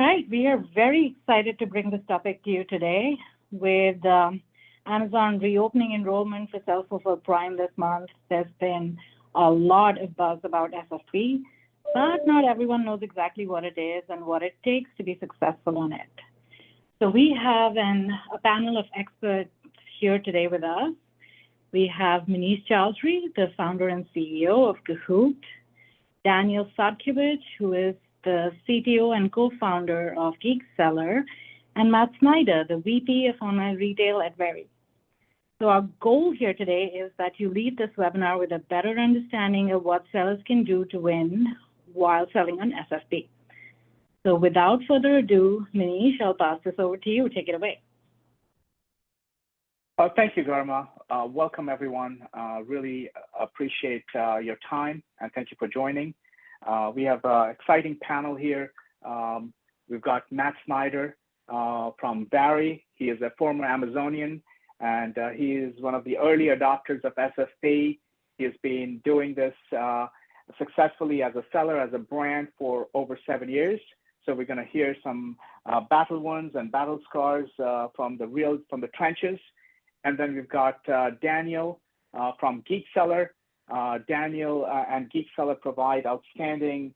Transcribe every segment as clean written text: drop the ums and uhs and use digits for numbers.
right, we are very excited to bring this topic to you today with Amazon reopening enrollment for Self-Fulfilled Prime this month. There's been a lot of buzz about SFP, but not everyone knows exactly what it is and what it takes to be successful on it. So we have a panel of experts here today with us. We have Manish Chowdhary, the founder and CEO of Cahoot, Daniel Sodkiewicz, who is the CTO and Co-Founder of GeekSeller, and Matt Snyder, the VP of Online Retail at Vari. So our goal here today is that you leave this webinar with a better understanding of what sellers can do to win while selling on SFP. So without further ado, Manish, I'll pass this over to you. Take it away. Thank you, Garma. Welcome, everyone. Really appreciate your time, and thank you for joining. We have an exciting panel here. We've got Matt Snyder from Vari. He is a former Amazonian, and he is one of the early adopters of SFP. He has been doing this successfully as a seller, as a brand for over 7 years. So we're going to hear some battle wounds and battle scars from the trenches. And then we've got Daniel from GeekSeller. Daniel and GeekSeller provide outstanding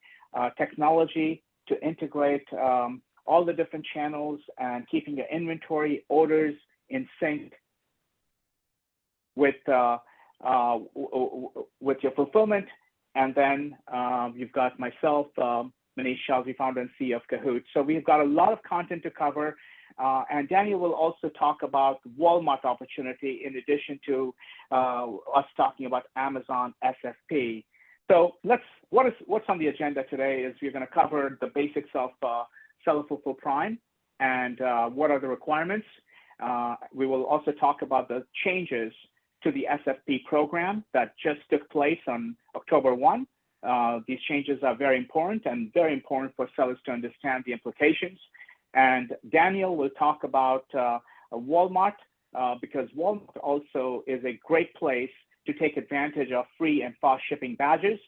technology to integrate all the different channels and keeping your inventory orders in sync with your fulfillment. And then you've got myself, Manish Chowdhary, founder and CEO of Cahoot. So we've got a lot of content to cover. And Daniel will also talk about Walmart opportunity in addition to us talking about Amazon SFP. So what's on the agenda today is we're going to cover the basics of Self-Fulfilled Prime and what are the requirements. We will also talk about the changes to the SFP program that just took place on October 1. These changes are very important and very important for sellers to understand the implications. And Daniel will talk about Walmart because Walmart also is a great place to take advantage of free and fast shipping badges.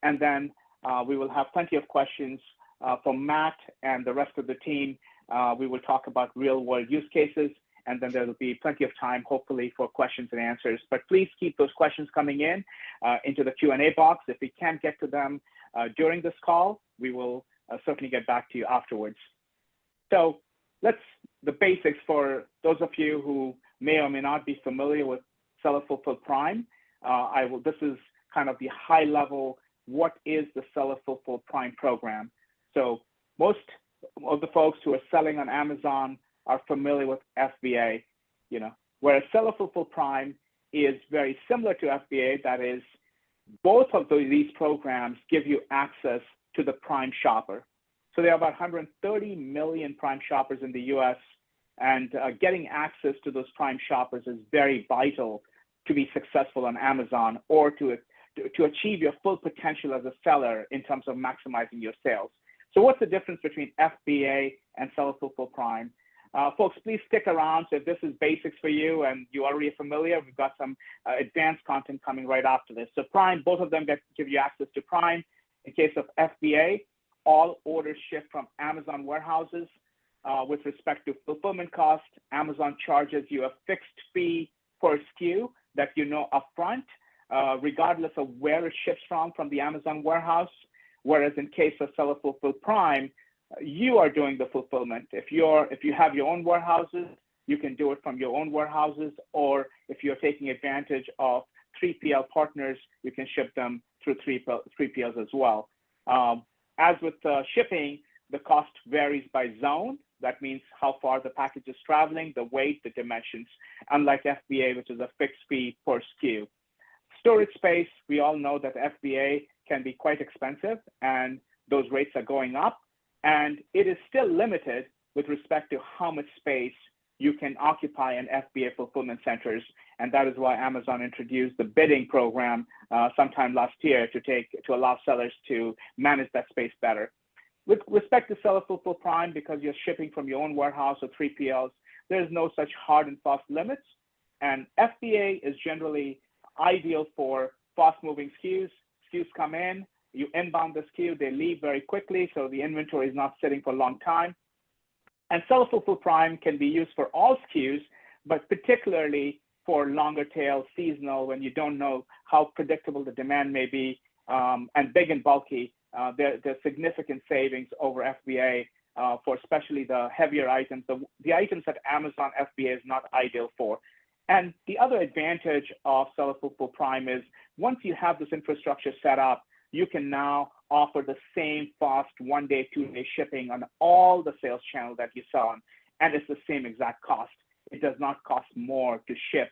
And then we will have plenty of questions from Matt and the rest of the team. We will talk about real world use cases, and then there will be plenty of time, hopefully, for questions and answers. But please keep those questions coming in into the Q&A box. If we can't get to them during this call, we will certainly get back to you afterwards. So the basics for those of you who may or may not be familiar with Self-Fulfilled Prime. This is kind of the high level, what is the Self-Fulfilled Prime program? So most of the folks who are selling on Amazon are familiar with FBA, whereas Self-Fulfilled Prime is very similar to FBA. That is, both of these programs give you access to the Prime shopper. So there are about 130 million Prime shoppers in the US, and getting access to those Prime shoppers is very vital to be successful on Amazon or to achieve your full potential as a seller in terms of maximizing your sales. So what's the difference between FBA and Self-Fulfilled Prime? Folks, please stick around. So if this is basics for you and you already are familiar, we've got some advanced content coming right after this. So Prime, both of them give you access to Prime. In case of FBA, all orders shipped from Amazon warehouses. With respect to fulfillment cost, Amazon charges you a fixed fee per SKU that you know upfront, regardless of where it ships from the Amazon warehouse. Whereas in case of Self-Fulfilled Prime, you are doing the fulfillment. If you have your own warehouses, you can do it from your own warehouses, or if you're taking advantage of 3PL partners, you can ship them through 3PLs as well. As with shipping, the cost varies by zone. That means how far the package is traveling, the weight, the dimensions, unlike FBA, which is a fixed fee per SKU. Storage space, we all know that FBA can be quite expensive, and those rates are going up. And it is still limited with respect to how much space you can occupy in FBA fulfillment centers. And that is why Amazon introduced the bidding program sometime last year to allow sellers to manage that space better. With respect to Self-Fulfilled Prime, because you're shipping from your own warehouse or 3PLs, there's no such hard and fast limits. And FBA is generally ideal for fast-moving SKUs. SKUs come in, you inbound the SKU, they leave very quickly, so the inventory is not sitting for a long time. And Seller-Fulfilled Prime can be used for all SKUs, but particularly for longer tail, seasonal, when you don't know how predictable the demand may be, and big and bulky, there's significant savings over FBA for especially the heavier items, the items that Amazon FBA is not ideal for. And the other advantage of Seller-Fulfilled Prime is once you have this infrastructure set up, you can now offer the same fast 1-day, 2-day shipping on all the sales channels that you sell, and it's the same exact cost. It does not cost more to ship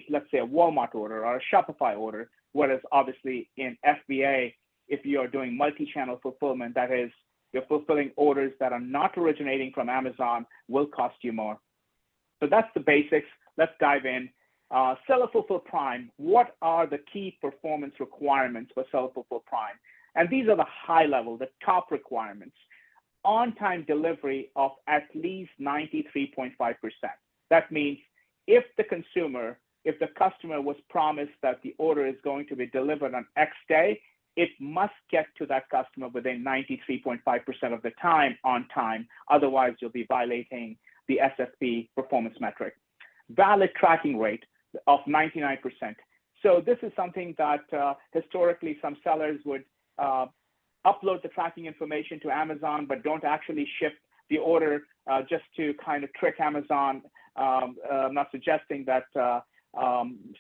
let's say a Walmart order or a Shopify order, whereas obviously in FBA, if you are doing multi-channel fulfillment, that is, you're fulfilling orders that are not originating from Amazon, will cost you more. So that's the basics. Let's dive in. Seller-Fulfilled Prime, what are the key performance requirements for Seller-Fulfilled Prime? And these are the high level, the top requirements. On-time delivery of at least 93.5%. That means if the customer was promised that the order is going to be delivered on X day, it must get to that customer within 93.5% of the time on time. Otherwise, you'll be violating the SFP performance metric. Valid tracking rate of 99%. So this is something that historically some sellers would upload the tracking information to Amazon, but don't actually ship the order just to kind of trick Amazon. I'm not suggesting that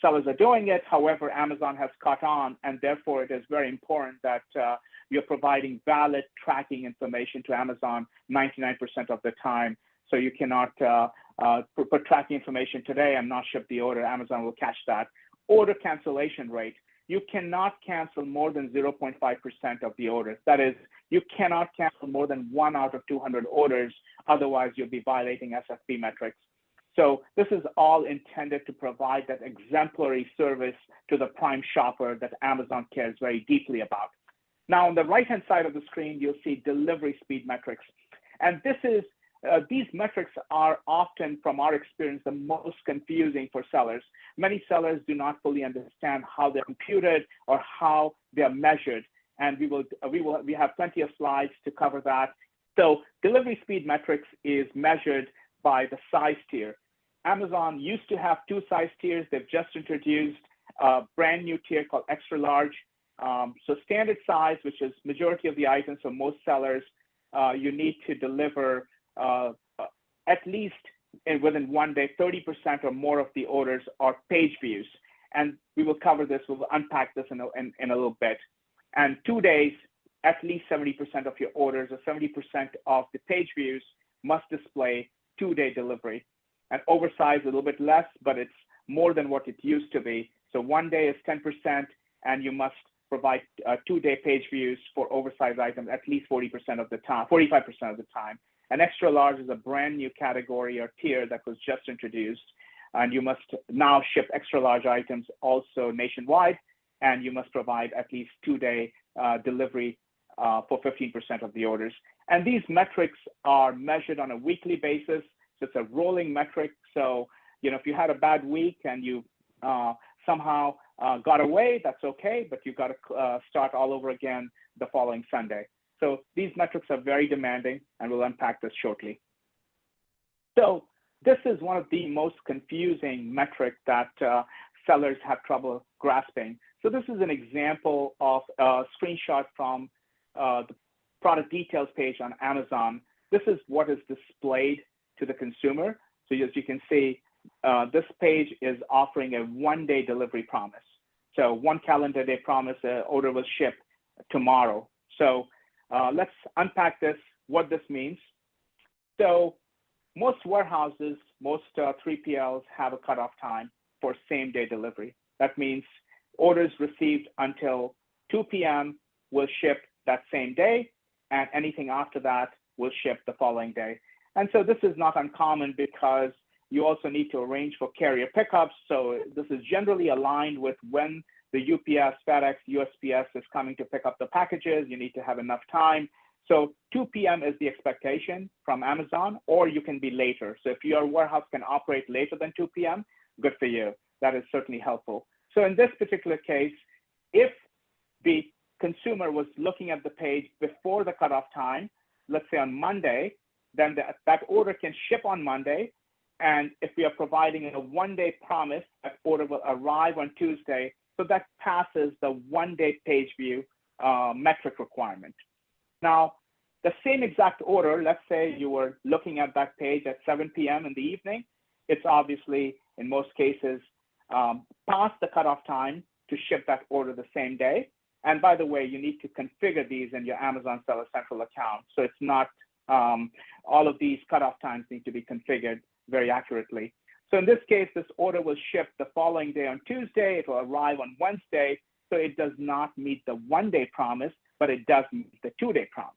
sellers are doing it. However, Amazon has caught on, and therefore it is very important that you're providing valid tracking information to Amazon 99% of the time. So you cannot put tracking information today and not ship the order. Amazon will catch that. Order cancellation rate. You cannot cancel more than 0.5% of the orders. That is, you cannot cancel more than 1 out of 200 orders. Otherwise, you'll be violating SFP metrics. So this is all intended to provide that exemplary service to the Prime shopper that Amazon cares very deeply about. Now, on the right-hand side of the screen, you'll see delivery speed metrics. And these metrics are often, from our experience, the most confusing for sellers. Many sellers do not fully understand how they're computed or how they're measured. And we have plenty of slides to cover that. So delivery speed metrics is measured by the size tier. Amazon used to have 2 size tiers. They've just introduced a brand new tier called extra large. So standard size, which is majority of the items for most sellers, you need to deliver at least within 1 day, 30% or more of the orders are page views. And we will cover this, we'll unpack this in a little bit. And 2 days, at least 70% of your orders or 70% of the page views must display 2-day delivery. And oversized a little bit less, but it's more than what it used to be. So 1 day is 10%, and you must provide 2-day page views for oversized items at least 40% of the time, 45% of the time. And extra large is a brand new category or tier that was just introduced. And you must now ship extra large items also nationwide, and you must provide at least 2-day delivery for 15% of the orders. And these metrics are measured on a weekly basis. So it's a rolling metric. So, if you had a bad week and you somehow got away, that's okay, but you've got to start all over again the following Sunday. So these metrics are very demanding, and we'll unpack this shortly. So this is one of the most confusing metrics that sellers have trouble grasping. So this is an example of a screenshot from the product details page on Amazon. This is what is displayed to the consumer. So as you can see, this page is offering a 1-day delivery promise. So 1 calendar day promise, order will ship tomorrow. So let's unpack this, what this means. So most warehouses, most 3PLs have a cutoff time for same-day delivery. That means orders received until 2 p.m. will ship that same day, and anything after that will ship the following day. And so this is not uncommon because you also need to arrange for carrier pickups. So this is generally aligned with when the UPS, FedEx, USPS is coming to pick up the packages. You need to have enough time. So 2 p.m. is the expectation from Amazon, or you can be later. So if your warehouse can operate later than 2 p.m., good for you. That is certainly helpful. So in this particular case, if the consumer was looking at the page before the cutoff time, let's say on Monday, then that order can ship on Monday. And if we are providing a one-day promise, that order will arrive on Tuesday. So that passes the one-day page view metric requirement. Now, the same exact order, let's say you were looking at that page at 7 p.m. in the evening, it's obviously, in most cases, past the cutoff time to ship that order the same day. And by the way, you need to configure these in your Amazon Seller Central account. So it's not, all of these cutoff times need to be configured very accurately. So in this case, this order will ship the following day on Tuesday. It will arrive on Wednesday. So it does not meet the one-day promise, but it does meet the two-day promise.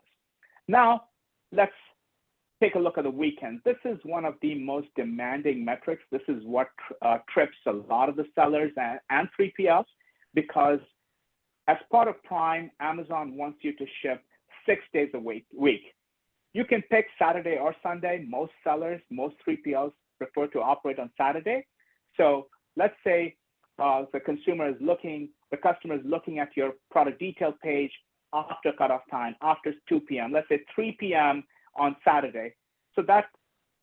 Now, let's take a look at the weekend. This is one of the most demanding metrics. This is what trips a lot of the sellers and 3PLs, because as part of Prime, Amazon wants you to ship 6 days a week. You can pick Saturday or Sunday. Most sellers, most 3PLs prefer to operate on Saturday. So let's say the customer is looking at your product detail page after cutoff time, after 2 p.m., let's say 3 p.m. on Saturday. So that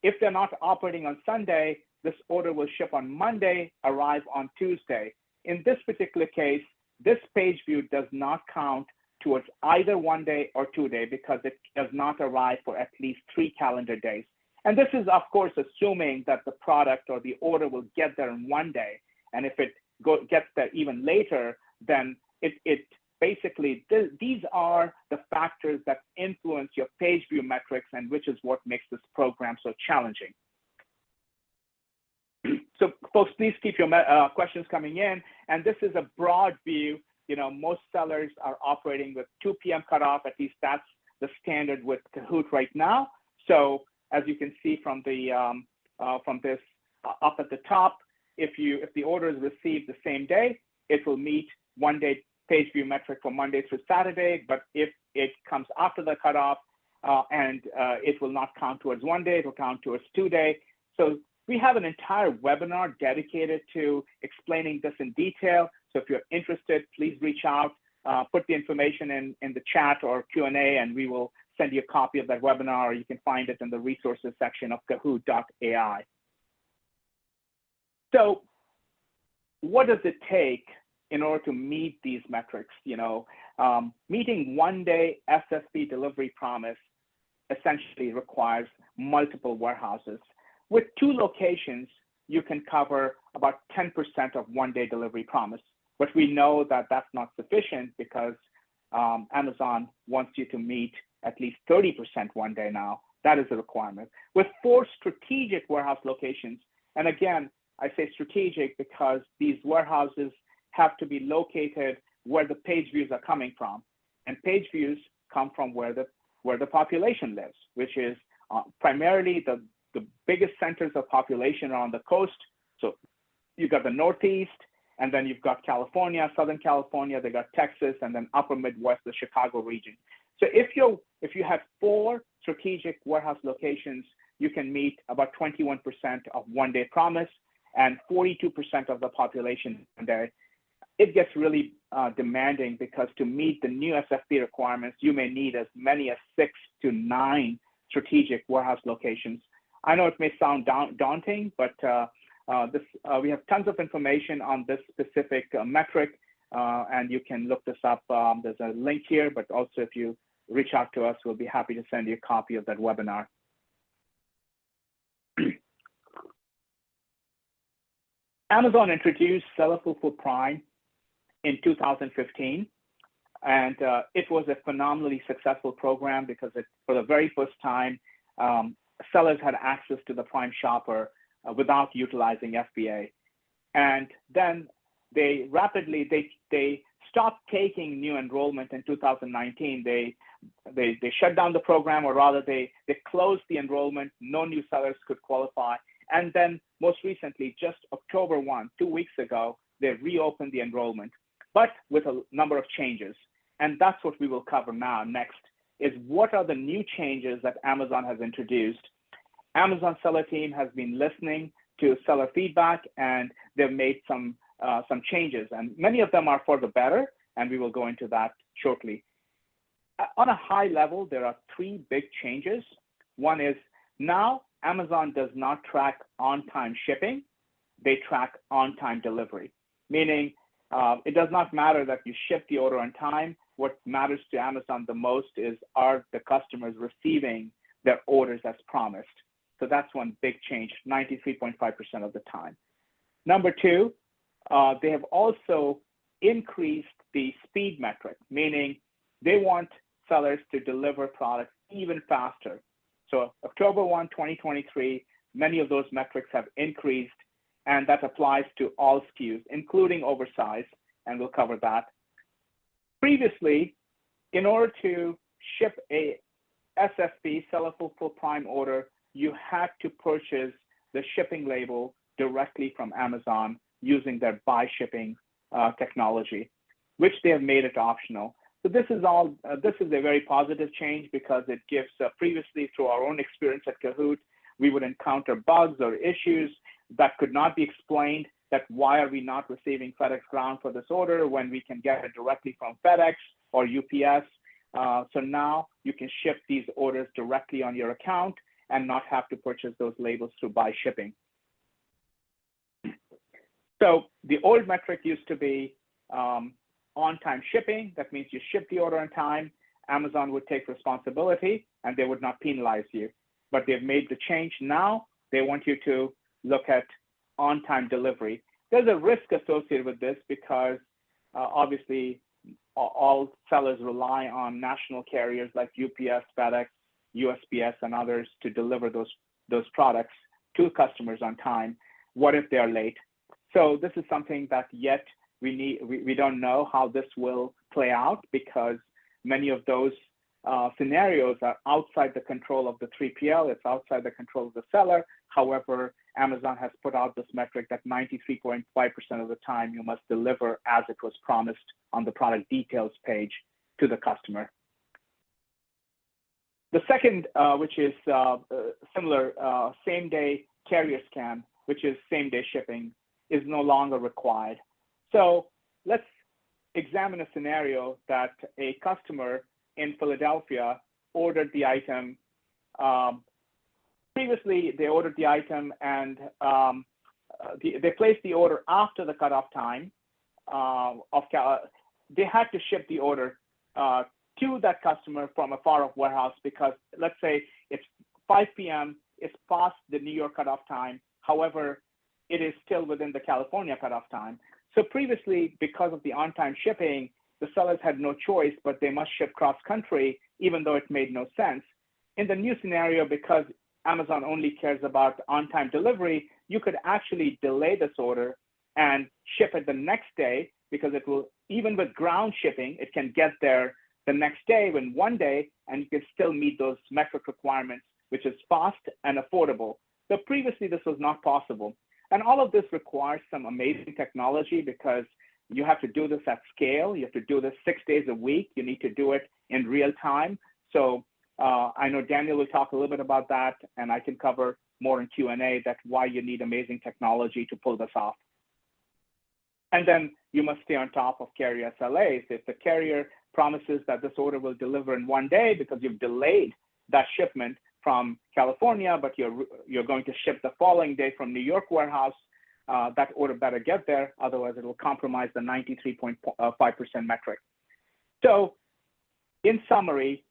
if they're not operating on Sunday, this order will ship on Monday, arrive on Tuesday. In this particular case, this page view does not count towards either 1 day or 2 day because it does not arrive for at least 3 calendar days. And this is, of course, assuming that the product or the order will get there in 1 day. And if it gets there even later, then it basically, these are the factors that influence your page view metrics, and which is what makes this program so challenging. So folks, please keep your questions coming in. And this is a broad view. You know, most sellers are operating with 2 p.m. cutoff. At least that's the standard with Cahoot right now. So as you can see from the from this up at the top, if the order is received the same day, it will meet 1 day page view metric for Monday through Saturday. But if it comes after the cutoff, it will not count towards 1 day, it will count towards 2 day. So we have an entire webinar dedicated to explaining this in detail. So if you're interested, please reach out, put the information in the chat or Q&A, and we will send you a copy of that webinar, or you can find it in the resources section of Cahoot.ai. So what does it take in order to meet these metrics? You know, meeting 1 day SFP delivery promise essentially requires multiple warehouses. With 2 locations, you can cover about 10% of 1 day delivery promise. But we know that that's not sufficient because Amazon wants you to meet at least 30% 1 day now. That is a requirement. With 4 strategic warehouse locations, and again, I say strategic because these warehouses have to be located where the page views are coming from. And page views come from where the population lives, which is primarily the biggest centers of population are on the coast. So you've got the Northeast, and then you've got California, Southern California, they got Texas, and then upper Midwest, the Chicago region. So if you have 4 strategic warehouse locations, you can meet about 21% of 1 day promise and 42% of the population there. It gets really demanding because to meet the new SFP requirements, you may need as many as 6 to 9 strategic warehouse locations. I know it may sound daunting, but we have tons of information on this specific metric, and you can look this up. There's a link here, but also if you reach out to us, we'll be happy to send you a copy of that webinar. Amazon introduced Seller Fulfilled Prime in 2015, and it was a phenomenally successful program because for the very first time, sellers had access to the Prime Shopper without utilizing FBA. And then they rapidly, they stopped taking new enrollment in 2019. They shut down the program, or rather they closed the enrollment. No new sellers could qualify. And then most recently, just October 1, 2 weeks ago, they reopened the enrollment, but with a number of changes. And that's what we will cover now next, is what are the new changes that Amazon has introduced. Amazon seller team has been listening to seller feedback, and they've made some changes, and many of them are for the better, and we will go into that shortly. On a high level, there are 3 big changes. One is now Amazon does not track on-time shipping. They track on-time delivery, meaning it does not matter that you ship the order on time. What matters to Amazon the most is, are the customers receiving their orders as promised? So that's one big change, 93.5% of the time. Number two, they have also increased the speed metric, meaning they want sellers to deliver products even faster. So October 1, 2023, many of those metrics have increased, and that applies to all SKUs, including oversize, and we'll cover that. Previously, in order to ship a SFP, Seller Fulfilled Prime order, you had to purchase the shipping label directly from Amazon using their buy shipping technology, which they have made it optional. So this is a very positive change because it gives, previously through our own experience at Cahoot, we would encounter bugs or issues that could not be explained, that why are we not receiving FedEx Ground for this order when we can get it directly from FedEx or UPS. So now you can ship these orders directly on your account and not have to purchase those labels through buy shipping. So the old metric used to be on-time shipping. That means you ship the order on time, Amazon would take responsibility and they would not penalize you. But they've made the change now. They want you to look at on-time delivery. There's a risk associated with this because obviously all sellers rely on national carriers like UPS, FedEx, USPS, and others to deliver those products to customers on time. What if they're late? So this is something that yet we don't know how this will play out because many of those scenarios are outside the control of the 3PL. It's outside the control of the seller. However, Amazon has put out this metric that 93.5% of the time you must deliver as it was promised on the product details page to the customer. The second, which is similar, same-day carrier scan, which is same-day shipping, is no longer required. So let's examine a scenario that a customer in Philadelphia ordered the item. Previously, they ordered the item and they placed the order after the cutoff time they had to ship the order to that customer from a far-off warehouse because let's say it's 5 p.m., it's past the New York cutoff time. However, it is still within the California cutoff time. So previously, because of the on-time shipping, the sellers had no choice, but they must ship cross-country, even though it made no sense. In the new scenario, because Amazon only cares about on-time delivery, you could actually delay this order and ship it the next day because it will, even with ground shipping, it can get there the next day in one day, and you can still meet those metric requirements, which is fast and affordable. So previously, this was not possible. And all of this requires some amazing technology because you have to do this at scale. You have to do this 6 days a week. You need to do it in real time. So I know Daniel will talk a little bit about that, and I can cover more in Q&A that why you need amazing technology to pull this off. And then you must stay on top of carrier SLAs. If the carrier promises that this order will deliver in 1 day because you've delayed that shipment from California, but you're going to ship the following day from New York warehouse, that order better get there, otherwise it will compromise the 93.5% metric. So in summary,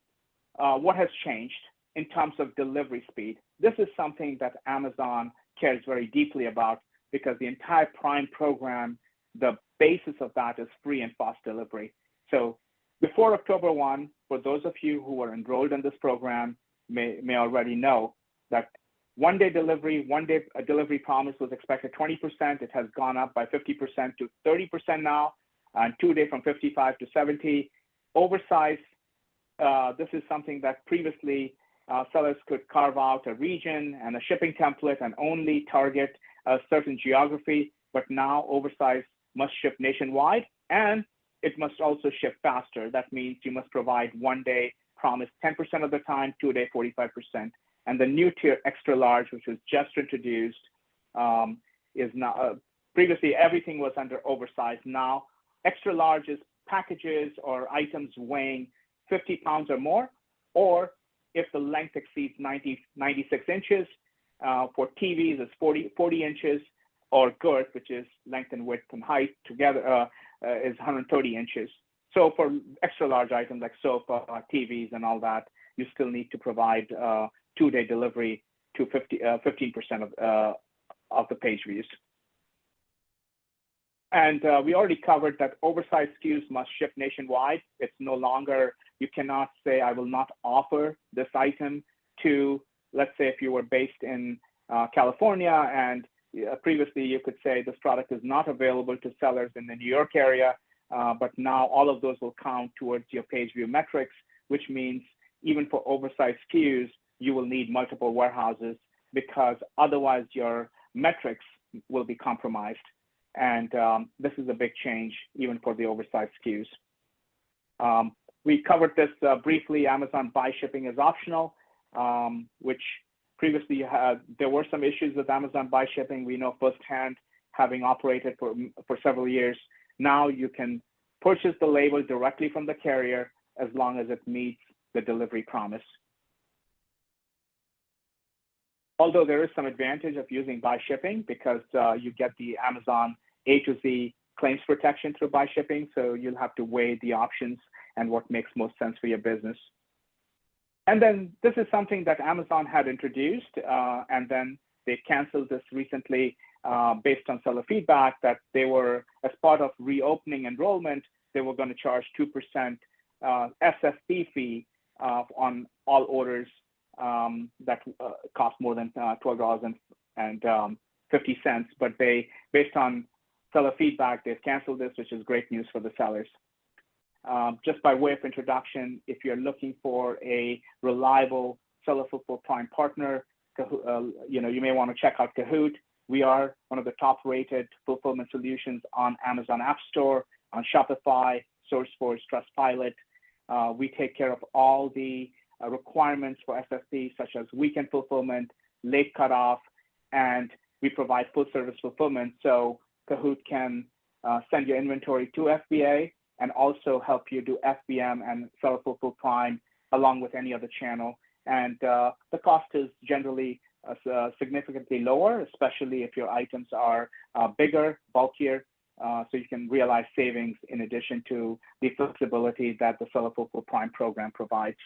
what has changed in terms of delivery speed? This is something that Amazon cares very deeply about because the entire Prime program, the basis of that is free and fast delivery. So before October 1, for those of you who are enrolled in this program, may already know that one-day delivery promise was expected 20%. It has gone up by 50% to 30% now, and 2 day from 55 to 70. Oversize, this is something that previously sellers could carve out a region and a shipping template and only target a certain geography, but now oversize must ship nationwide and it must also ship faster. That means you must provide 1 day promise 10% of the time, 2 day 45%. And the new tier extra large, which was just introduced, is now, previously everything was under oversized. Now extra large is packages or items weighing 50 pounds or more, or if the length exceeds 96 inches. For TVs, it's 40 inches, or girth, which is length and width and height together, is 130 inches. So for extra large items like sofa, TVs, and all that, you still need to provide 2-day delivery to 15% of the page views. And we already covered that oversized SKUs must ship nationwide. It's no longer, you cannot say, I will not offer this item to, let's say if you were based in California, and previously you could say this product is not available to sellers in the New York area, but now all of those will count towards your page view metrics, which means even for oversized SKUs, you will need multiple warehouses, because otherwise your metrics will be compromised. And this is a big change even for the oversized SKUs. We covered this briefly. Amazon buy shipping is optional, which previously there were some issues with Amazon buy shipping. We know firsthand, having operated for several years. Now you can purchase the label directly from the carrier as long as it meets the delivery promise. Although there is some advantage of using buy shipping, because you get the Amazon A to Z claims protection through buy shipping, so you'll have to weigh the options and what makes most sense for your business. And then this is something that Amazon had introduced, and then they canceled this recently based on seller feedback that they were, as part of reopening enrollment, they were going to charge 2% SFP fee on all orders that cost more than $12.50. But they, based on seller feedback, they've canceled this, which is great news for the sellers. Just by way of introduction, if you're looking for a reliable seller fulfilled prime partner, you may want to check out Cahoot. We are one of the top-rated fulfillment solutions on Amazon App Store, on Shopify, SourceForge, Trustpilot. We take care of all the requirements for SFP, such as weekend fulfillment, late cutoff, and we provide full-service fulfillment. So Cahoot can send your inventory to FBA and also help you do FBM and seller fulfilled prime along with any other channel. And the cost is generally significantly lower, especially if your items are bigger, bulkier, so you can realize savings in addition to the flexibility that the seller fulfilled prime program provides.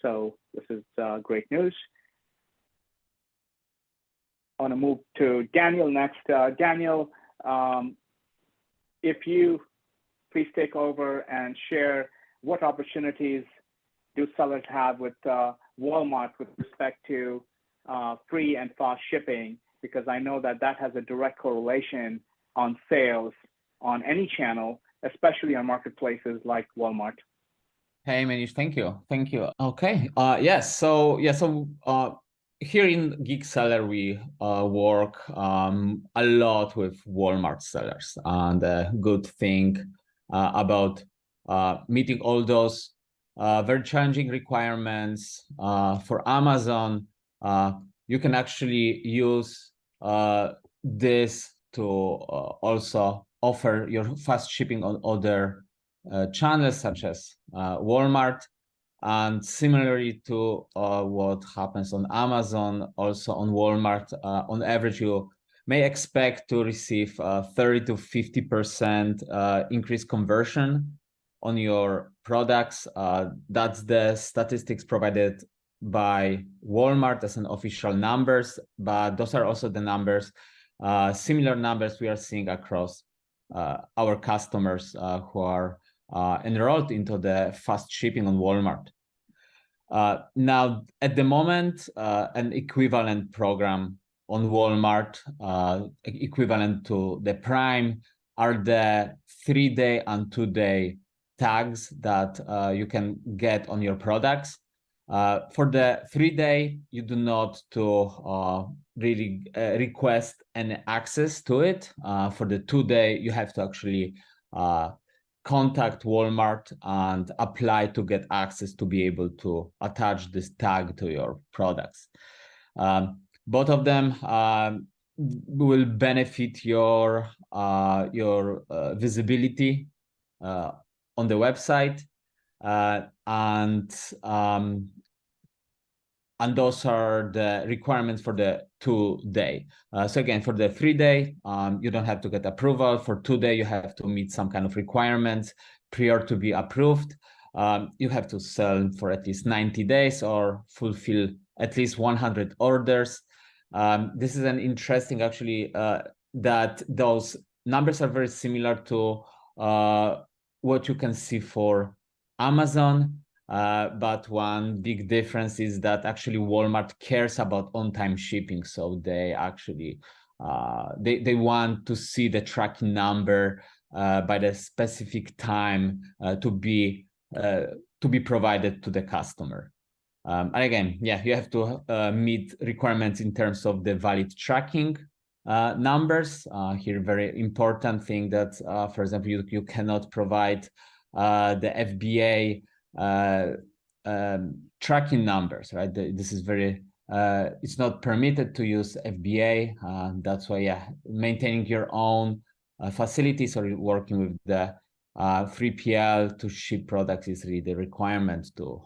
So this is great news. I want to move to Daniel next. Daniel, if you please take over and share what opportunities do sellers have with Walmart with respect to free and fast shipping, because I know that that has a direct correlation on sales on any channel, especially on marketplaces like Walmart. Hey, Manish, thank you. Thank you. Okay. Yes. So here in GeekSeller, we work a lot with Walmart sellers, and a good thing about meeting all those very challenging requirements for Amazon. You can actually use this to also offer your fast shipping on other channels such as Walmart. And similarly to what happens on Amazon, also on Walmart, on average, you may expect to receive 30 to 50% increased conversion on your products. That's the statistics provided by Walmart as an official numbers, but those are also the numbers, similar numbers we are seeing across our customers who are enrolled into the fast shipping on Walmart. Now, at the moment, an equivalent program on Walmart, equivalent to the Prime, are the 3-day and 2-day tags that you can get on your products. For the 3-day, you do not to really request any access to it. For the 2-day, you have to actually contact Walmart and apply to get access to be able to attach this tag to your products. Both of them will benefit your visibility on the website, and and those are the requirements for the 2-day. So again, for the 3-day, you don't have to get approval. For 2-day, you have to meet some kind of requirements prior to be approved. You have to sell for at least 90 days or fulfill at least 100 orders. This is an interesting, actually, that those numbers are very similar to what you can see for Amazon. But one big difference is that actually Walmart cares about on-time shipping. So they actually, they want to see the tracking number by the specific time to be provided to the customer. And again, yeah, you have to meet requirements in terms of the valid tracking numbers. Here, very important thing that, for example, you cannot provide the FBA tracking numbers, right? This is very, it's not permitted to use FBA. That's why, yeah, maintaining your own facilities or working with the 3PL to ship products is really the requirement to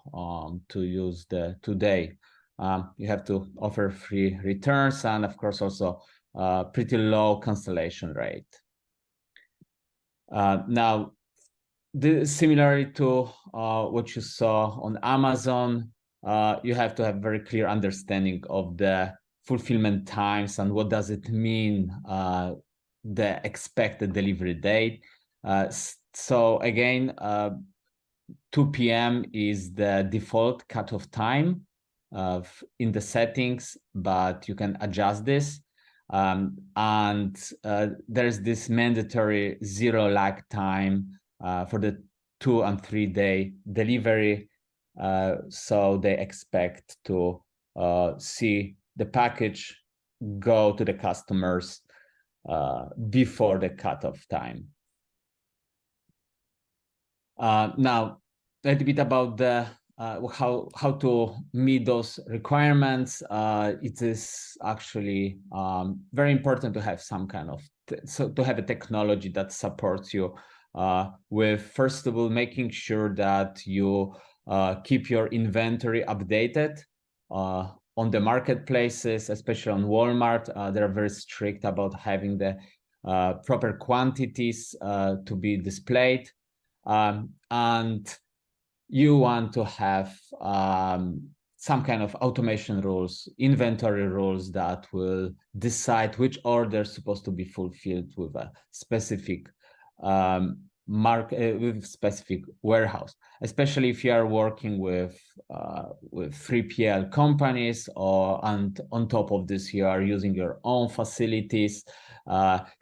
use the 2-day. You have to offer free returns and, of course, also pretty low cancellation rate. Now, similarly to what you saw on Amazon, you have to have very clear understanding of the fulfillment times and what does it mean, the expected delivery date. So again, 2 p.m. is the default cutoff time in the settings, but you can adjust this. And there's this mandatory 0 lag time for the 2- and 3-day delivery. So they expect to see the package go to the customers before the cutoff time. Now, a little bit about the how to meet those requirements. It is actually very important to have some kind of to have a technology that supports you with, first of all, making sure that you keep your inventory updated on the marketplaces, especially on Walmart. They're very strict about having the proper quantities to be displayed. And you want to have some kind of automation rules, inventory rules that will decide which order is supposed to be fulfilled with a specific with specific warehouse, especially if you are working with 3PL companies, and on top of this you are using your own facilities. You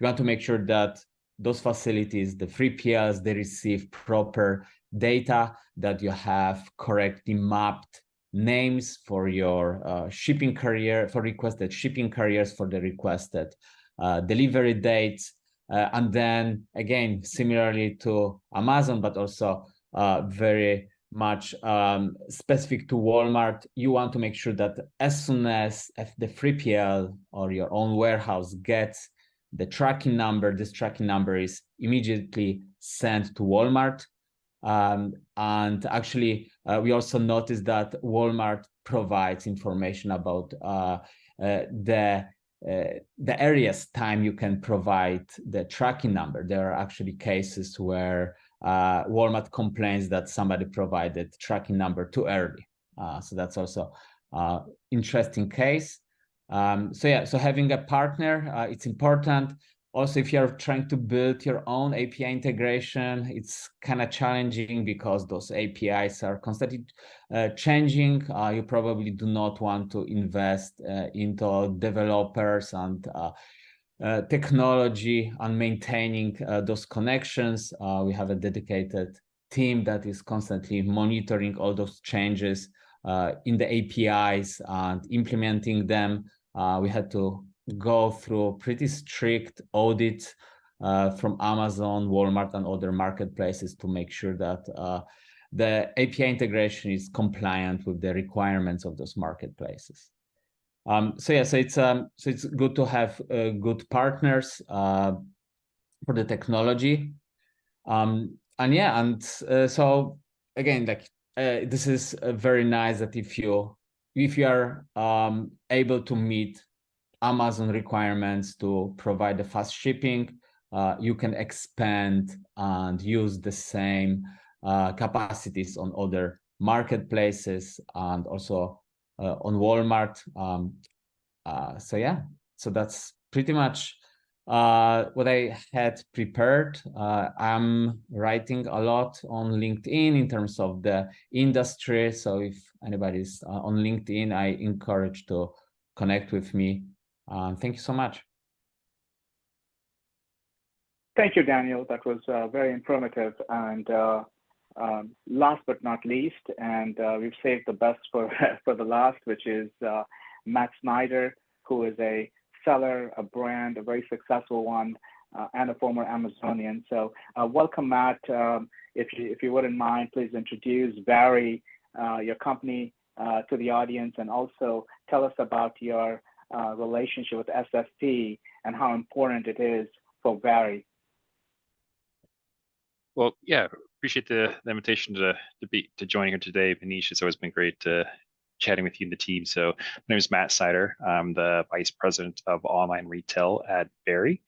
want to make sure that those facilities, the 3PLs, they receive proper data, that you have correctly mapped names for your shipping carrier, for requested shipping carriers, for the requested delivery dates. And then again, similarly to Amazon, but also very much specific to Walmart, you want to make sure that as soon as the 3PL or your own warehouse gets the tracking number, this tracking number is immediately sent to Walmart. And actually, we also noticed that Walmart provides information about the earliest time you can provide the tracking number. There are actually cases where Walmart complains that somebody provided tracking number too early. So that's also interesting case. So yeah, so having a partner, it's important. Also, if you're trying to build your own API integration, it's kind of challenging because those APIs are constantly changing. You probably do not want to invest into developers and technology and maintaining those connections. We have a dedicated team that is constantly monitoring all those changes in the APIs and implementing them. We had to go through pretty strict audits from Amazon, Walmart, and other marketplaces to make sure that the API integration is compliant with the requirements of those marketplaces. So yeah, so it's good to have good partners for the technology, and yeah, and so again, like this is very nice that if you if you are able to meet Amazon requirements to provide the fast shipping, you can expand and use the same capacities on other marketplaces and also on Walmart. So yeah, so that's pretty much what I had prepared. I'm writing a lot on LinkedIn in terms of the industry. So if anybody's on LinkedIn, I encourage to connect with me. Thank you so much. Thank you, Daniel. That was very informative. And last but not least, and we've saved the best for for the last, which is Matt Snyder, who is a seller, a brand, a very successful one, and a former Amazonian. So welcome, Matt. If you wouldn't mind, please introduce Vari, your company, to the audience, and also tell us about your relationship with SFP and how important it is for Vari. Well, yeah, appreciate the invitation to join here today, Manish. It's always been great chatting with you and the team. So my name is Matt Snyder. I'm the Vice President of Online Retail at Vari.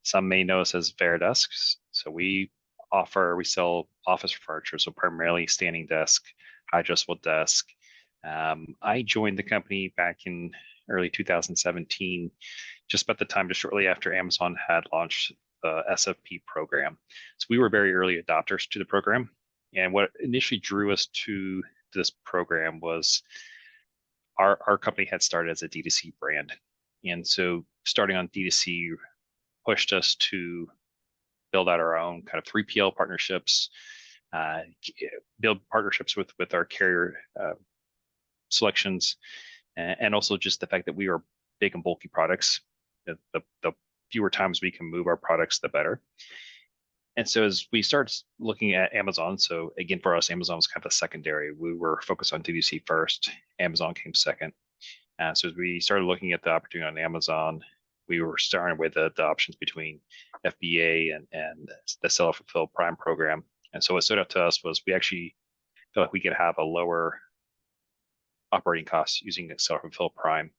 Some may know us as Veridesks. So we sell office furniture, so primarily standing desk, high adjustable desk. I joined the company back in early 2017, just about the time, just shortly after Amazon had launched the SFP program. So we were very early adopters to the program. And what initially drew us to this program was our company had started as a D2C brand. And so starting on D2C pushed us to build out our own kind of 3PL partnerships, build partnerships with our carrier selections, and also just the fact that we were big and bulky products. The fewer times we can move our products, the better. And so as we started looking at Amazon, so again, for us, Amazon was kind of a secondary. We were focused on D2C first. Amazon came second. So as we started looking at the opportunity on Amazon, we were starting with the options between FBA and the Seller Fulfilled Prime program. And so what stood out to us was we actually felt like we could have a lower operating costs using Seller Fulfilled Prime.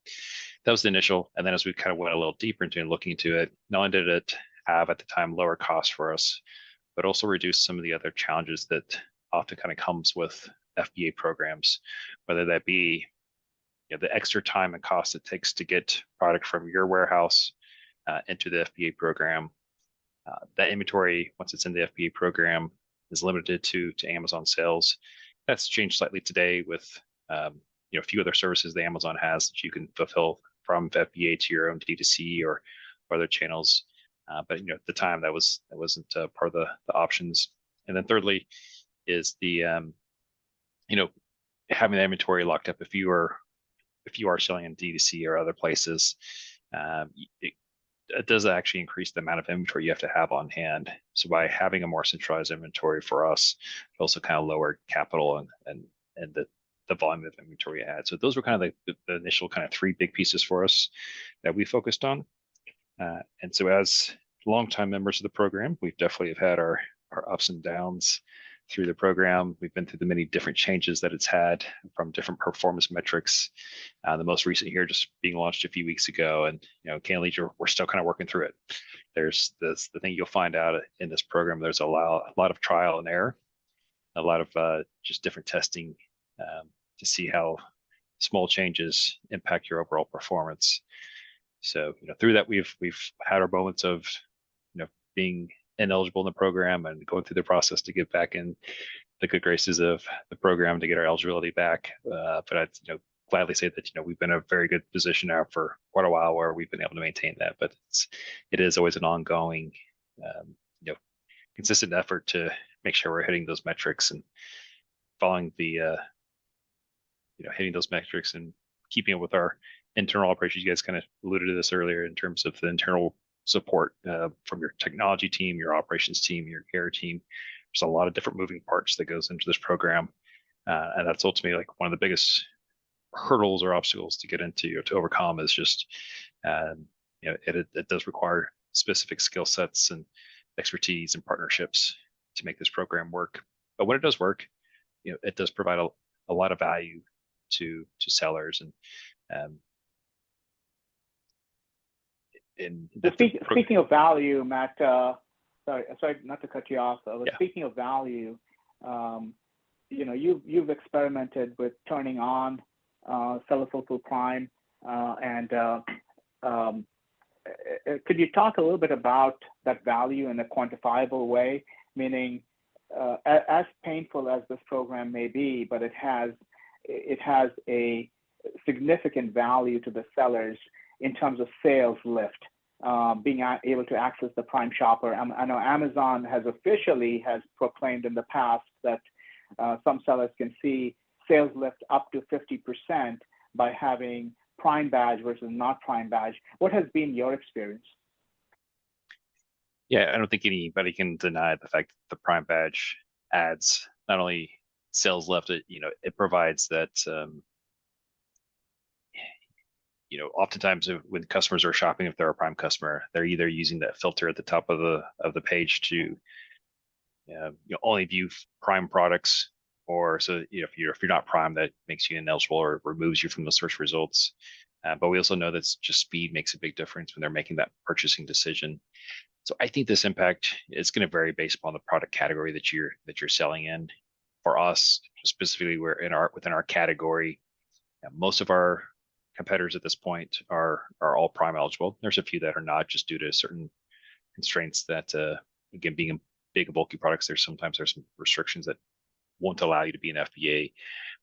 That was the initial. And then as we kind of went a little deeper into and looking into it, not only did it have at the time lower costs for us, but also reduce some of the other challenges that often kind of comes with FBA programs, whether that be the extra time and cost it takes to get product from your warehouse into the FBA program. That inventory, once it's in the FBA program, is limited to Amazon sales. That's changed slightly today with a few other services that Amazon has that you can fulfill from FBA to your own D2C or other channels. But at the time that wasn't part of the options. And then thirdly is the having the inventory locked up. If you are selling in D2C or other places, it does actually increase the amount of inventory you have to have on hand. So by having a more centralized inventory for us, it also kind of lowered capital and the volume of inventory you had. So those were kind of the initial kind of three big pieces for us that we focused on. And so as longtime members of the program, we've definitely have had our ups and downs through the program. We've been through the many different changes that it's had from different performance metrics. The most recent here just being launched a few weeks ago, and candidly, we're still kind of working through it. There's the thing you'll find out in this program. There's a lot of trial and error, a lot of just different testing to see how small changes impact your overall performance. So through that we've had our moments of being ineligible in the program and going through the process to get back in the good graces of the program to get our eligibility back. But I'd gladly say that we've been in a very good position now for quite a while where we've been able to maintain that. But it is always an ongoing consistent effort to make sure we're hitting those metrics and following the hitting those metrics and keeping up with our internal operations. You guys kind of alluded to this earlier in terms of the internal support from your technology team, your operations team, your care team. There's a lot of different moving parts that goes into this program, and that's ultimately like one of the biggest hurdles or obstacles to get into or to overcome is just it does require specific skill sets and expertise and partnerships to make this program work. But when it does work, it does provide a lot of value to sellers. And speaking of value, Matt, sorry not to cut you off, but yeah. Speaking of value, you've experimented with turning on Seller Fulfilled Prime, and could you talk a little bit about that value in a quantifiable way? Meaning, as painful as this program may be, but it has a significant value to the sellers in terms of sales lift, being able to access the Prime Shopper. I know Amazon has proclaimed in the past that some sellers can see sales lift up to 50% by having Prime badge versus not Prime badge. What has been your experience? Yeah, I don't think anybody can deny the fact that the Prime badge adds not only sales lift, it provides that. Oftentimes when customers are shopping, if they're a Prime customer, they're either using that filter at the top of the page to only view Prime products, or so if you're not Prime, that makes you ineligible or removes you from the search results. But we also know that just speed makes a big difference when they're making that purchasing decision. So I think this impact is going to vary based upon the product category that you're selling in. For us specifically, within our category, most of our competitors at this point are all Prime eligible. There's a few that are not, just due to certain constraints that, again, being big and bulky products, there's some restrictions that won't allow you to be an FBA.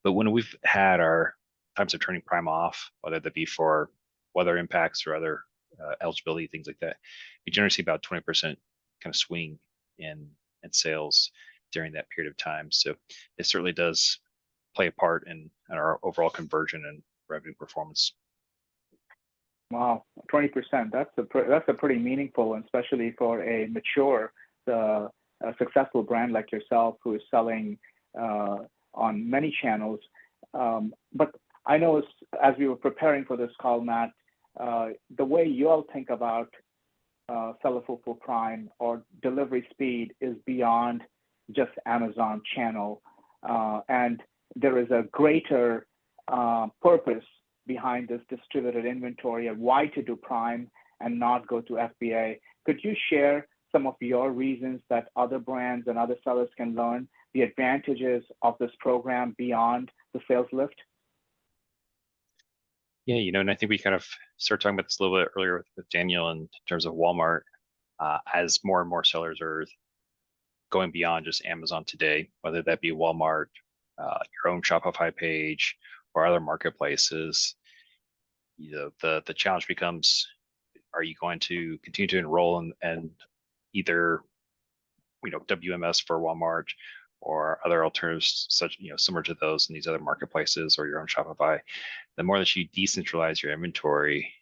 But when we've had our times of turning Prime off, whether that be for weather impacts or other eligibility, things like that, we generally see about 20% kind of swing in sales during that period of time. So it certainly does play a part in our overall conversion and revenue performance. Wow, 20%. That's a pretty meaningful, and especially for a mature, a successful brand like yourself who is selling on many channels. But I know as we were preparing for this call, Matt, the way you all think about Seller Fulfilled Prime or delivery speed is beyond just Amazon channel, and there is a greater purpose behind this distributed inventory and why to do Prime and not go to FBA. Could you share some of your reasons that other brands and other sellers can learn the advantages of this program beyond the sales lift? Yeah, and I think we kind of started talking about this a little bit earlier with Daniel in terms of Walmart. As more and more sellers are going beyond just Amazon today, whether that be Walmart, your own Shopify page, or other marketplaces, the challenge becomes: are you going to continue to enroll in either WMS for Walmart or other alternatives such similar to those in these other marketplaces or your own Shopify? The more that you decentralize your inventory,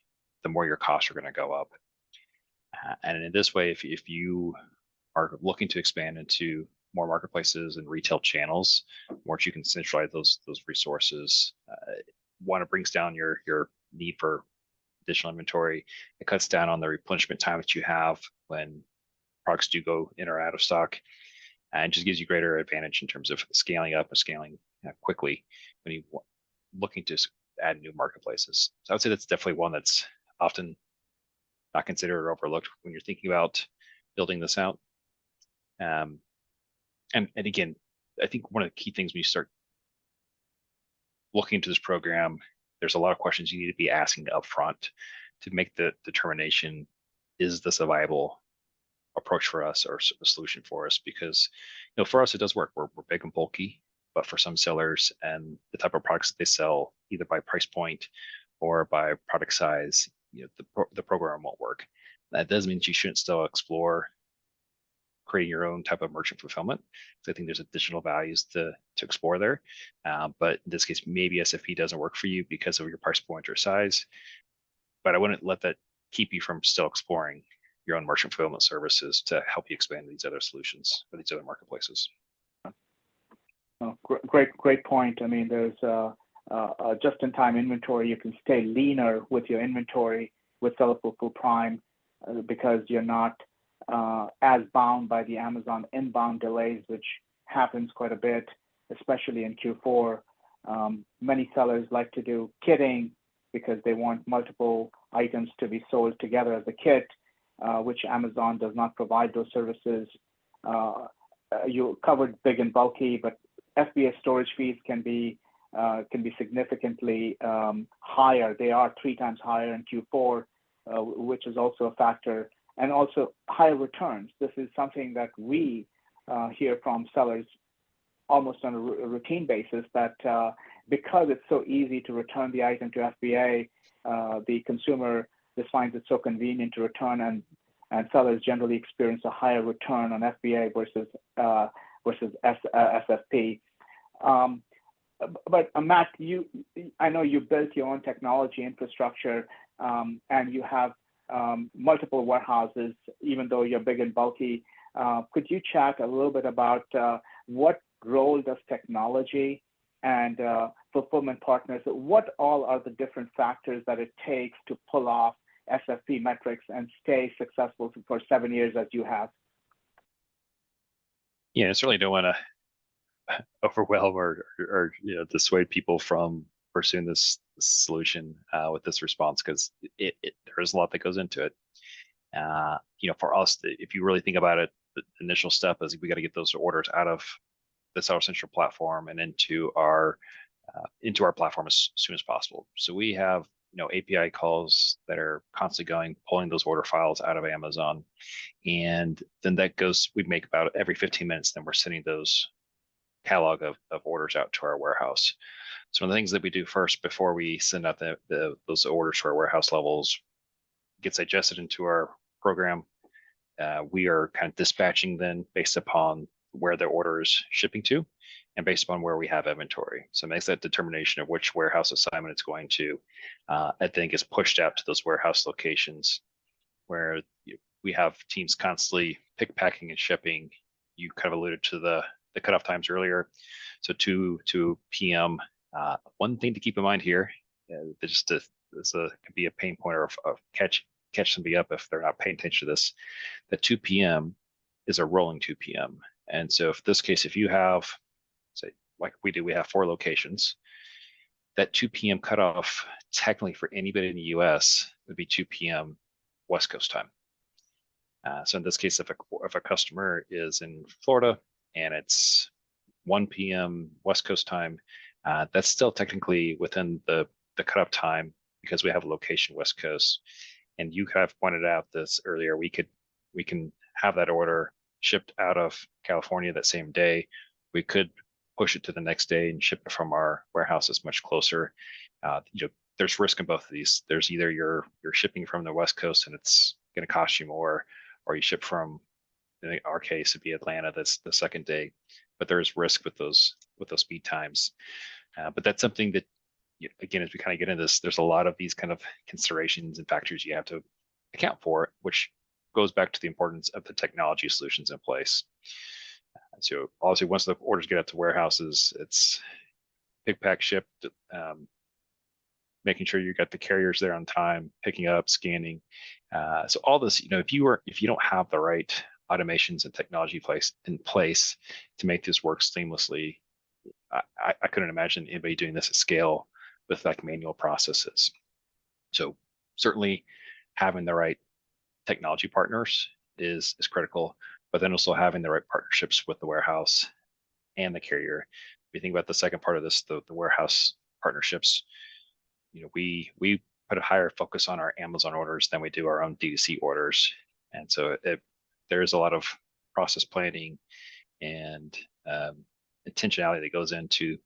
the more your costs are going to go up. And in this way, if you are looking to expand into more marketplaces and retail channels, once you can centralize those resources, one, it brings down your need for additional inventory. It cuts down on the replenishment time that you have when products do go in or out of stock, and just gives you greater advantage in terms of scaling up and scaling quickly when you're looking to add new marketplaces. So I would say that's definitely one that's often not considered or overlooked when you're thinking about building this out. And again, I think one of the key things when you start looking into this program, there's a lot of questions you need to be asking up front to make the determination: is this a viable approach for us or a solution for us? Because for us it does work. We're big and bulky, but for some sellers and the type of products that they sell, either by price point or by product size, the program won't work. That does mean you shouldn't still explore creating your own type of merchant fulfillment. So I think there's additional values to explore there. But in this case, maybe SFP doesn't work for you because of your price point or size. But I wouldn't let that keep you from still exploring your own merchant fulfillment services to help you expand these other solutions or these other marketplaces. Oh, great point. I mean, there's just-in-time inventory. You can stay leaner with your inventory with Seller Fulfilled Prime because you're not as bound by the Amazon inbound delays, which happens quite a bit, especially in Q4. Many sellers like to do kitting because they want multiple items to be sold together as a kit, which Amazon does not provide those services. You covered big and bulky, but FBA storage fees can be significantly higher. They are 3 times higher in Q4, which is also a factor, and also higher returns. This is something that we hear from sellers almost on a routine basis, that because it's so easy to return the item to FBA, the consumer just finds it so convenient to return, and sellers generally experience a higher return on FBA versus SFP. But Matt, I know you built your own technology infrastructure, and you have multiple warehouses, even though you're big and bulky. Could you chat a little bit about what role does technology and fulfillment partners, what all are the different factors that it takes to pull off SFP metrics and stay successful for 7 years as you have? Yeah, I certainly don't want to overwhelm or dissuade people from pursuing this solution with this response, because there is a lot that goes into it. For us, if you really think about it, the initial step is we got to get those orders out of the Seller Central platform and into our platform as soon as possible. So we have API calls that are constantly pulling those order files out of Amazon, and then that goes. We make about every 15 minutes. Then we're sending those catalog of orders out to our warehouse. So one of the things that we do first before we send out those orders to our warehouse levels gets digested into our program. We are kind of dispatching then based upon where the order is shipping to and based upon where we have inventory. So it makes that determination of which warehouse assignment it's going to. I think is pushed out to those warehouse locations where we have teams constantly pick, packing, and shipping. You kind of alluded to the cutoff times earlier. So 2 p.m. One thing to keep in mind here, this could be a pain point or catch somebody up if they're not paying attention to this. That 2 p.m. is a rolling 2 p.m. And so if this case, if you have, say, like we do, we have 4 locations, that 2 p.m. cutoff technically for anybody in the US would be 2 p.m. West Coast time. So in this case, if a customer is in Florida and it's 1 p.m. West Coast time, that's still technically within the cutoff time because we have a location West Coast. And you kind of pointed out this earlier. We can have that order shipped out of California that same day. We could push it to the next day and ship it from our warehouse that's much closer. There's risk in both of these. There's either you're shipping from the West Coast and it's going to cost you more, or you ship from, in our case, it'd be Atlanta. That's the second day, but there's risk with those speed times. But that's something that, again, as we kind of get into this, there's a lot of these kind of considerations and factors you have to account for, which goes back to the importance of the technology solutions in place. So obviously, once the orders get out to warehouses, it's pick, pack, ship, making sure you got the carriers there on time, picking up, scanning. So all this, if you don't have the right automations and technology in place to make this work seamlessly, I couldn't imagine anybody doing this at scale with like manual processes. So certainly having the right technology partners is critical, but then also having the right partnerships with the warehouse and the carrier. If you think about the second part of this, the warehouse partnerships, we put a higher focus on our Amazon orders than we do our own D2C orders. And so there's a lot of process planning and intentionality that goes into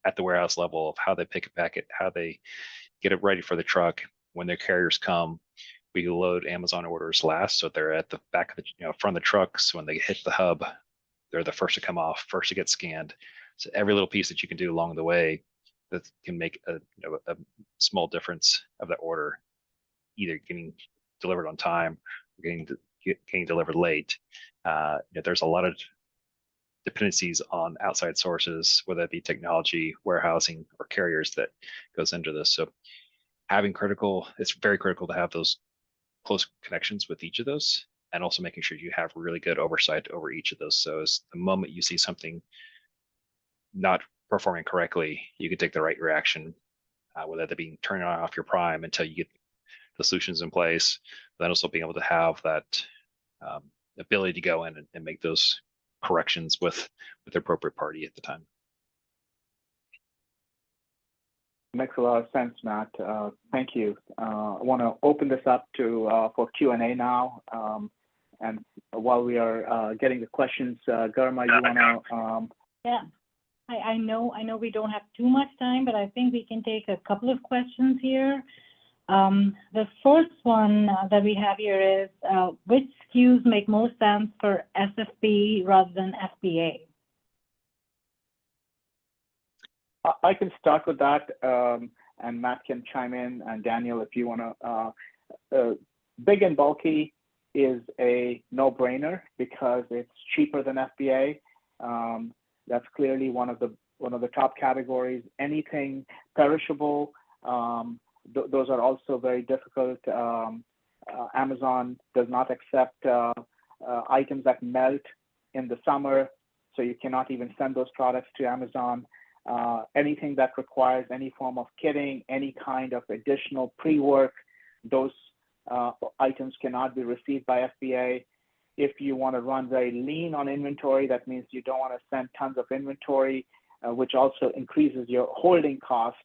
at the warehouse level of how they pick a packet, how they get it ready for the truck. When their carriers come, we load Amazon orders last, so they're at the back of the front of the truck. So when they hit the hub, they're the first to come off, first to get scanned. So every little piece that you can do along the way that can make a small difference of that order, either getting delivered on time or getting delivered late. There's a lot of dependencies on outside sources, whether it be technology, warehousing, or carriers that goes into this. So it's very critical to have those close connections with each of those, and also making sure you have really good oversight over each of those. So as the moment you see something not performing correctly, you can take the right reaction, whether that being turning off your Prime until you get the solutions in place, but then also being able to have that ability to go in and make those corrections with the appropriate party at the time. Makes a lot of sense, Matt. Thank you. I want to open this up to for Q&A now. And while we are getting the questions, Garma, you want to? Yeah, I know we don't have too much time, but I think we can take a couple of questions here. The first one that we have here is, which SKUs make most sense for SFP rather than FBA? I can start with that, and Matt can chime in, and Daniel, if you want to. Big and bulky is a no-brainer because it's cheaper than FBA. That's clearly one of the top categories. Anything perishable, those are also very difficult. Amazon does not accept items that melt in the summer, so you cannot even send those products to Amazon. Anything that requires any form of kitting, any kind of additional pre-work, those items cannot be received by FBA. If you want to run very lean on inventory, that means you don't want to send tons of inventory, which also increases your holding cost,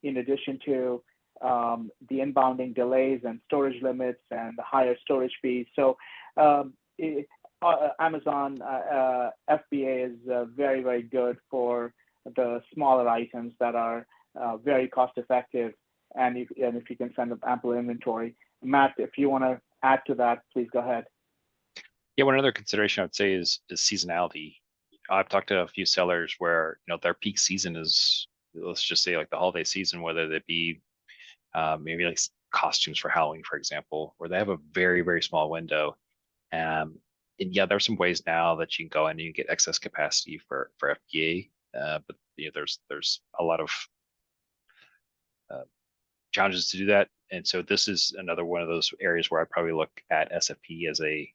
in addition to the inbounding delays and storage limits and the higher storage fees. So Amazon FBA is very, very good for the smaller items that are very cost effective, and if you can send up ample inventory. Matt, if you want to add to that, please go ahead. Yeah, one other consideration I would say is seasonality. I've talked to a few sellers where their peak season is, let's just say, like the holiday season, whether that be maybe like costumes for Halloween, for example, where they have a very, very small window. And yeah, there's some ways now that you can go in and you get excess capacity for FBA, but there's a lot of challenges to do that. And so this is another one of those areas where I probably look at SFP as a,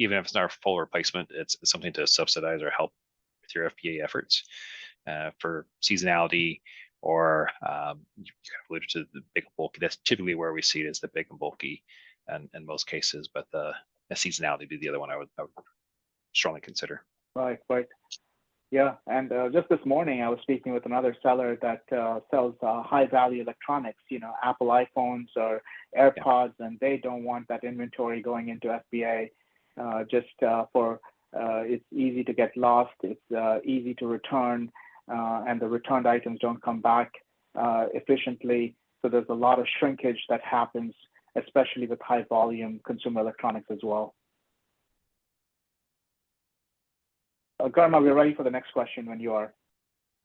even if it's not a full replacement, it's something to subsidize or help with your FBA efforts for seasonality, or you kind of alluded to the big and bulky. That's typically where we see it, is the big and bulky, and in most cases. But the seasonality would be the other one I would strongly consider. Right. Yeah, and just this morning I was speaking with another seller that sells high-value electronics, Apple iPhones or AirPods, and they don't want that inventory going into FBA. It's easy to get lost, it's easy to return, and the returned items don't come back efficiently. So there's a lot of shrinkage that happens, especially with high volume consumer electronics as well. Garma, we're ready for the next question when you are.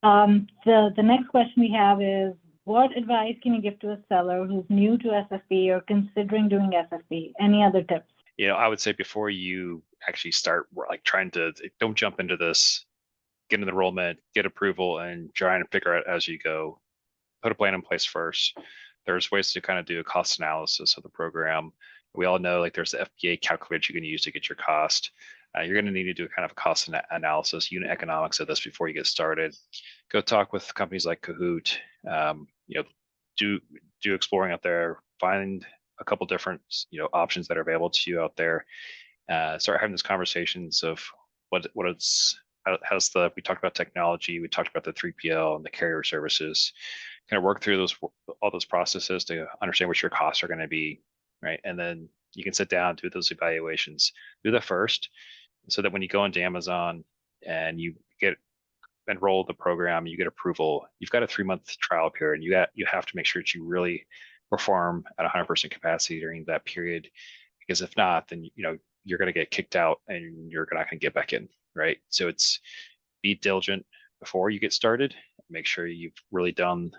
The next question we have is, what advice can you give to a seller who's new to SFP or considering doing SFP? Any other tips? I would say before you actually start don't jump into this, get an enrollment, get approval, and try and figure out as you go. Put a plan in place first. There's ways to kind of do a cost analysis of the program. We all know there's the FBA calculator you can use to get your cost. You're going to need to do a kind of cost analysis, unit economics of this before you get started. Go talk with companies like Cahoot. Do exploring out there. Find a couple different options that are available to you out there. Start having these conversations of we talked about technology, we talked about the 3PL and the carrier services. Kind of work through all those processes to understand what your costs are going to be, right? And then you can sit down, do those evaluations. Do that first, so that when you go into Amazon and you get enrolled in the program, you get approval, you've got a 3-month trial period. You have to make sure that you really perform at 100% capacity during that period, because if not, then you're going to get kicked out and you're not going to get back in, right? So it's be diligent before you get started. Make sure you've really done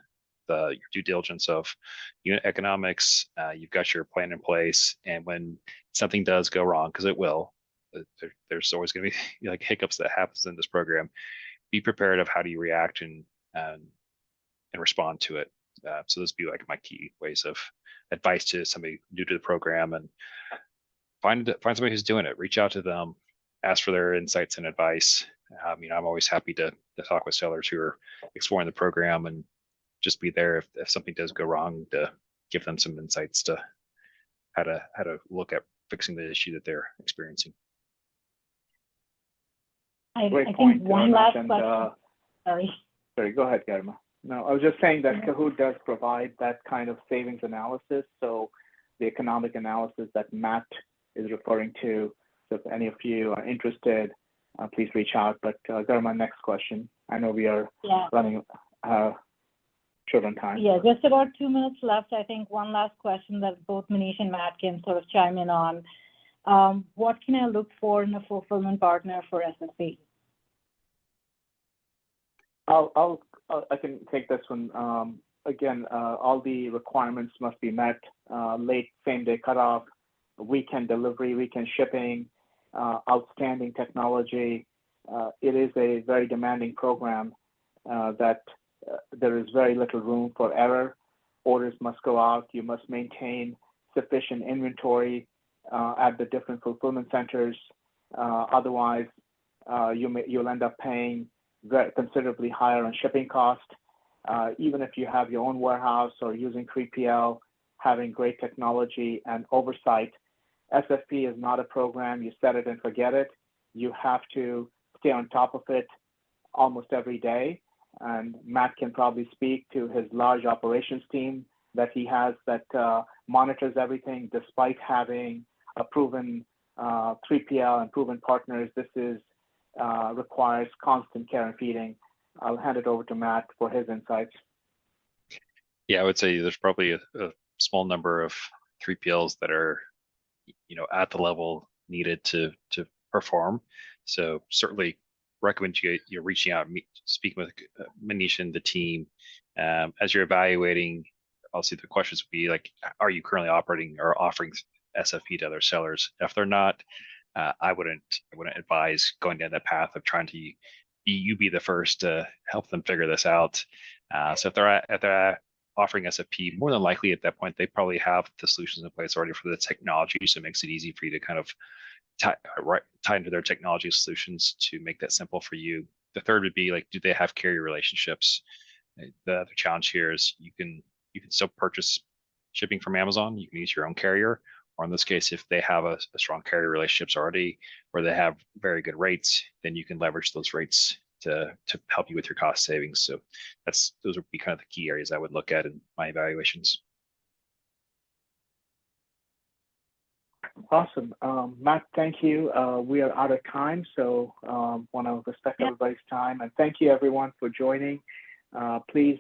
your due diligence of unit economics. You've got your plan in place, and when something does go wrong, because it will, there's always going to be hiccups that happens in this program. Be prepared of how do you react and respond to it. So those would be my key ways of advice to somebody new to the program, and find somebody who's doing it. Reach out to them, ask for their insights and advice, I'm always happy to talk with sellers who are exploring the program and just be there if something does go wrong, to give them some insights to how to look at fixing the issue that they're experiencing. I Great think point. one last And, question. Sorry, go ahead, Garima. No, I was just saying that Cahoot does provide that kind of savings analysis. So the economic analysis that Matt is referring to. So if any of you are interested, please reach out. But Garima, next question. I know we are running short on time. Yeah, just about 2 minutes left. I think one last question that both Manish and Matt can sort of chime in on. What can I look for in a fulfillment partner for SFP? I can take this one. Again, all the requirements must be met. Late same-day cutoff, weekend delivery, weekend shipping, outstanding technology. It is a very demanding program that there is very little room for error. Orders must go out. You must maintain sufficient inventory at the different fulfillment centers. Otherwise, you'll end up paying considerably higher on shipping cost. Even if you have your own warehouse or using 3PL, having great technology and oversight, SFP is not a program you set it and forget it. You have to stay on top of it almost every day. And Matt can probably speak to his large operations team that he has that monitors everything. Despite having a proven 3PL and proven partners, this is requires constant care and feeding. I'll hand it over to Matt for his insights. Yeah, I would say there's probably a small number of 3PLs that are, at the level needed to perform. So certainly recommend you reaching out, speaking with Manish and the team as you're evaluating. Obviously, the questions would be like, are you currently operating or offering SFP to other sellers? If they're not, I wouldn't advise going down that path of trying to be the first to help them figure this out. So if they're offering SFP, more than likely at that point they probably have the solutions in place already for the technology, so it makes it easy for you to kind of tie into their technology solutions to make that simple for you. The third would be like, do they have carrier relationships? The other challenge here is you can still purchase shipping from Amazon. You can use your own carrier, or in this case, if they have a strong carrier relationships already, or they have very good rates, then you can leverage those rates to help you with your cost savings. So those would be kind of the key areas I would look at in my evaluations. Awesome. Matt, thank you. We are out of time, so want to respect everybody's time. And thank you, everyone, for joining. Please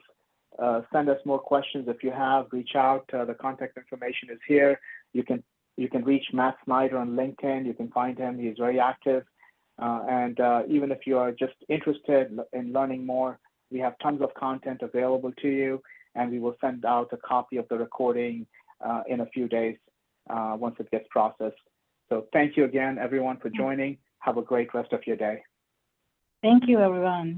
send us more questions if you have. Reach out. The contact information is here. You can reach Matt Snyder on LinkedIn. You can find him. He's very active. And even if you are just interested in learning more, we have tons of content available to you, and we will send out a copy of the recording in a few days once it gets processed. So thank you again, everyone, for joining. Have a great rest of your day. Thank you, everyone.